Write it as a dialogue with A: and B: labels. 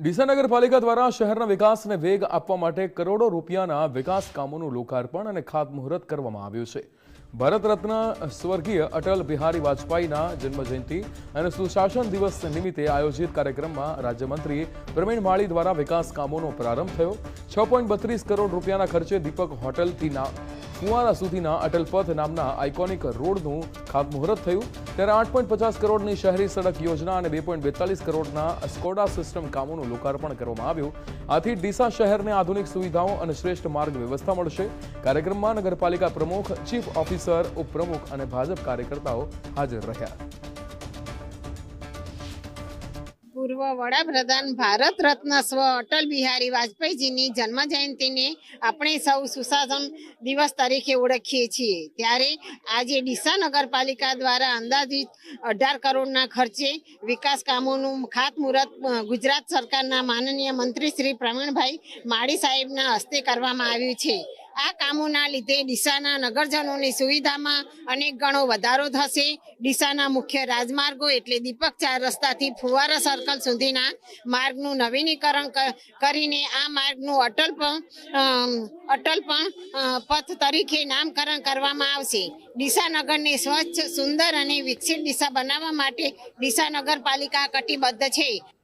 A: ડીસા નગરપાલિકા દ્વારા શહેરના વિકાસને વેગ આપવા માટે કરોડો રૂપિયાના વિકાસ કામોનું લોકાર્પણ અને ખાતમુહૂર્ત કરવામાં આવ્યું છે। ભારત રત્ન સ્વર્ગીય અટલ બિહારી વાજપેયીના જન્મજયંતિ અને સુશાસન દિવસ નિમિત્તે આયોજિત કાર્યક્રમમાં રાજ્યમંત્રી પ્રવીણ માળી દ્વારા વિકાસ કામોનો પ્રારંભ થયો। 6.32 કરોડ રૂપિયાના ખર્ચે દીપક હોટલથી ફુવારા સુધીના અટલ પથ નામના આઇકોનિક રોડનું ખાતમુહૂર્ત થયું, ત્યારે 8.50 કરોડની શહેરી સડક યોજના અને 2.42 કરોડના સ્કોડા સિસ્ટમ કામોનું લોકાર્પણ કરવામાં આવ્યું। આથી ડીસા શહેરને આધુનિક સુવિધાઓ અને શ્રેષ્ઠ માર્ગ વ્યવસ્થા મળશે। કાર્યક્રમમાં નગરપાલિકા પ્રમુખ, ચીફ ઓફિસર, ઉપપ્રમુખ અને ભાજપ કાર્યકર્તાઓ હાજર રહ્યા।
B: પૂર્વ વડાપ્રધાન ભારત રત્ન સ્વ અટલ બિહારી વાજપેયીજીની જન્મ જયંતિને આપણે સૌ સુશાસન દિવસ તરીકે ઓળખીએ છીએ, ત્યારે આજે ડીસા નગરપાલિકા દ્વારા અંદાજિત 18 કરોડના ખર્ચે વિકાસ કામોનું ખાતમુહૂર્ત ગુજરાત સરકારના માનનીય મંત્રી શ્રી પ્રવીણભાઈ માળી સાહેબના હસ્તે કરવામાં આવ્યું છે। આ કામોના લીધે ડીસાના નગરજનોની સુવિધામાં અનેક ગણો વધારો થશે। ડીસાના મુખ્ય રાજમાર્ગો એટલે દીપક 4 રસ્તાથી ફુવારા સર્કલ સુધીના માર્ગનું નવીનીકરણ કરીને આ માર્ગનું અટલ પથ તરીકે નામકરણ કરવામાં આવશે। ડીસા નગરને સ્વચ્છ, સુંદર અને વિકસિત ડીસા બનાવવા માટે ડીસા નગરપાલિકા કટિબદ્ધ છે।